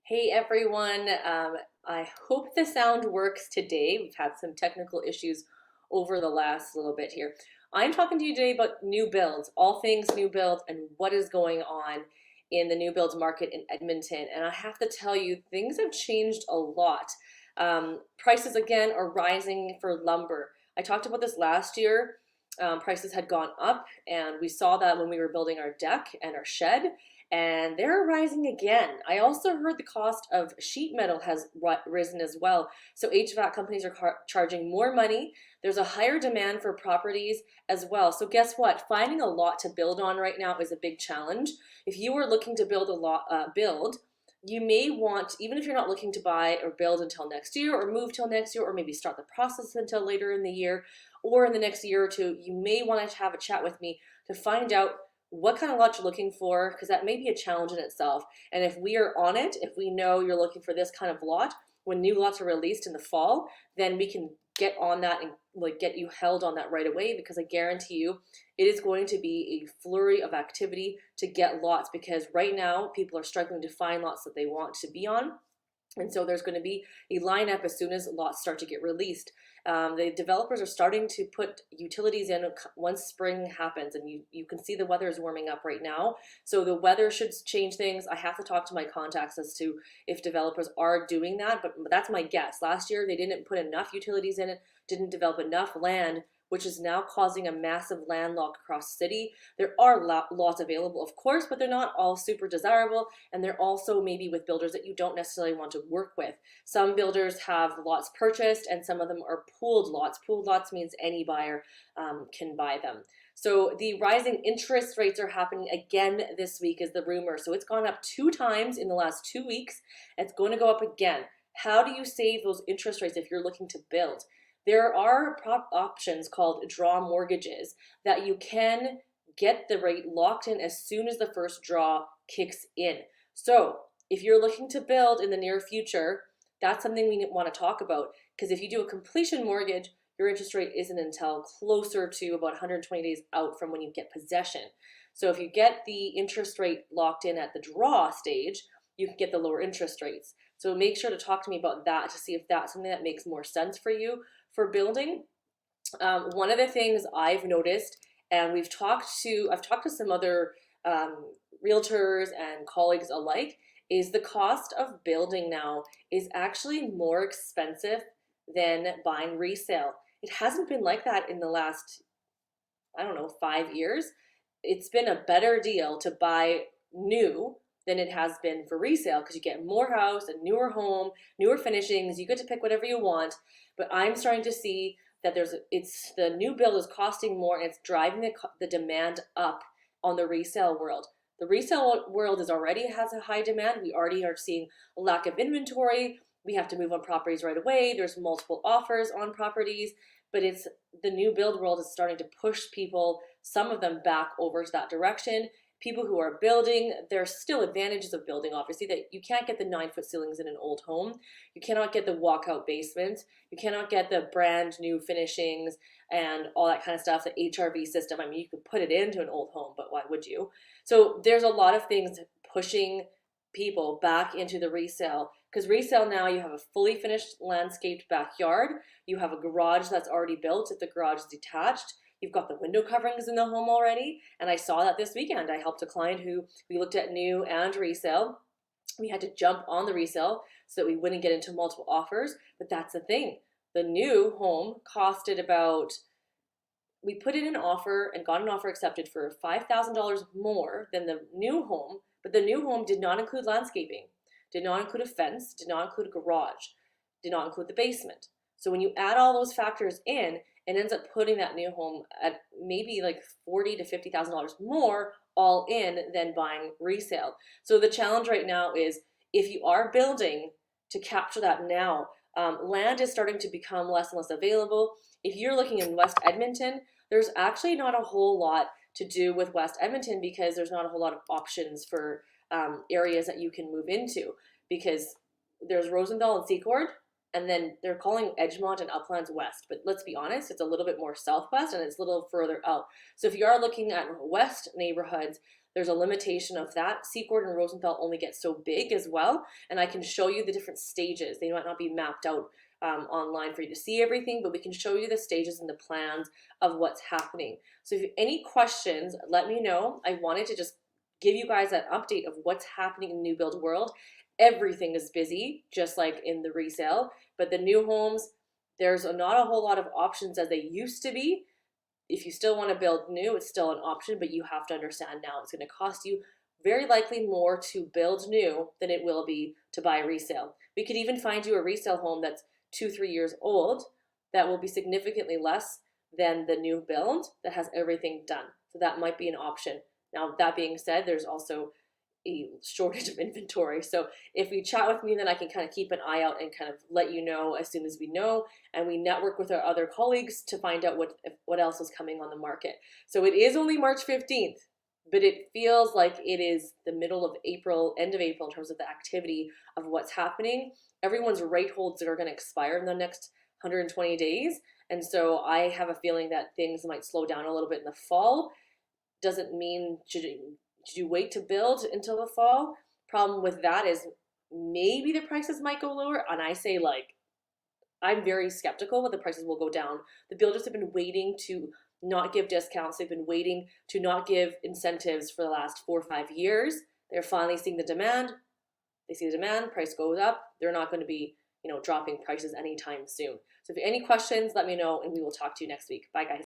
Hey everyone, I hope the sound works today. We've had some technical issues over the last little bit here. I'm talking to you today about new builds, all things new builds, and what is going on in the new builds market in Edmonton. And I have to tell you, things have changed a lot. Prices again are rising for lumber. I talked about this last year. Prices had gone up, and we saw that when we were building our deck and our shed, and they're rising again. I also heard the cost of sheet metal has risen as well. So HVAC companies are charging more money. There's a higher demand for properties as well. So guess what? Finding a lot to build on right now is a big challenge. If you are looking to build a lot, you may want, even if you're not looking to buy or build until next year or move till next year or maybe start the process until later in the year or in the next year or two, you may want to have a chat with me to find out what kind of lot you're looking for, because that may be a challenge in itself. And if we are on it, if we know you're looking for this kind of lot, when new lots are released in the fall, then we can get on that and get you held on that right away, because I guarantee you it is going to be a flurry of activity to get lots, because right now people are struggling to find lots that they want to be on. And so there's going to be a lineup as soon as lots start to get released. The developers are starting to put utilities in once spring happens, and you can see the weather is warming up right now. So the weather should change things. I have to talk to my contacts as to if developers are doing that, but that's my guess. Last year they didn't put enough utilities in it, didn't develop enough land, which is now causing a massive landlock across the city. There are lots available, of course, but they're not all super desirable, and they're also maybe with builders that you don't necessarily want to work with. Some builders have lots purchased, and some of them are pooled lots. Pooled lots means any buyer can buy them. So the rising interest rates are happening again this week is the rumor. So it's gone up 2 times in the last 2 weeks. It's going to go up again. How do you save those interest rates if you're looking to build? There are options called draw mortgages that you can get the rate locked in as soon as the first draw kicks in. So if you're looking to build in the near future, that's something we want to talk about, because if you do a completion mortgage, your interest rate isn't until closer to about 120 days out from when you get possession. So if you get the interest rate locked in at the draw stage, you can get the lower interest rates. So make sure to talk to me about that to see if that's something that makes more sense for you for building. One of the things I've noticed, and I've talked to some other realtors and colleagues alike, is the cost of building now is actually more expensive than buying resale. It hasn't been like that in the last, I don't know, 5 years. It's been a better deal to buy new than it has been for resale, because you get more house, a newer home, newer finishings, you get to pick whatever you want. But I'm starting to see that the new build is costing more, and it's driving the demand up on the resale world. The resale world already has a high demand. We already are seeing a lack of inventory. We have to move on properties right away. There's multiple offers on properties, but it's the new build world is starting to push people, some of them, back over to that direction. People who are building, there's still advantages of building, obviously, that you can't get the 9-foot ceilings in an old home. You cannot get the walkout basement. You cannot get the brand new finishings and all that kind of stuff, the HRV system. I mean, you could put it into an old home, but why would you? So there's a lot of things pushing people back into the resale, because resale now, you have a fully finished landscaped backyard. You have a garage that's already built if the garage is detached. You've got the window coverings in the home already. And I saw that this weekend. I helped a client who we looked at new and resale. We had to jump on the resale so that we wouldn't get into multiple offers. But that's the thing. The new home costed we put in an offer and got an offer accepted for $5,000 more than the new home. But the new home did not include landscaping, did not include a fence, did not include a garage, did not include the basement. So when you add all those factors in, it ends up putting that new home at maybe like $40,000 to $50,000 more all in than buying resale. So the challenge right now is, if you are building, to capture that now. Land is starting to become less and less available. If you're looking in West Edmonton, there's actually not a whole lot to do with West Edmonton, because there's not a whole lot of options for areas that you can move into, because there's Rosenthal and Secord, and then they're calling Edgemont and Uplands West. But let's be honest, it's a little bit more southwest and it's a little further out. So if you are looking at west neighborhoods, there's a limitation of that. Secord and Rosenthal only get so big as well, and I can show you the different stages. They might not be mapped out online for you to see everything, but we can show you the stages and the plans of what's happening. So if you have any questions, let me know. I wanted to just give you guys that update of what's happening in the new build world. Everything is busy, just like in the resale, but the new homes, there's not a whole lot of options as they used to be. If you still want to build new, it's still an option, but you have to understand now it's going to cost you very likely more to build new than it will be to buy a resale. We could even find you a resale home that's 2-3 years old that will be significantly less than the new build that has everything done. So that might be an option. Now, that being said, there's also a shortage of inventory. So if you chat with me, then I can kind of keep an eye out and kind of let you know as soon as we know. And we network with our other colleagues to find out what else is coming on the market. So it is only March 15th, but it feels like it is the middle of April, end of April in terms of the activity of what's happening. Everyone's rate holds are going to expire in the next 120 days. And so I have a feeling that things might slow down a little bit in the fall. Doesn't mean should you wait to build until the fall? Problem with that is maybe the prices might go lower. And I say, like, I'm very skeptical that the prices will go down. The builders have been waiting to not give discounts. They've been waiting to not give incentives for the last 4 or 5 years. They're finally seeing the demand. They see the demand, price goes up. They're not going to be, dropping prices anytime soon. So if you have any questions, let me know and we will talk to you next week. Bye, guys.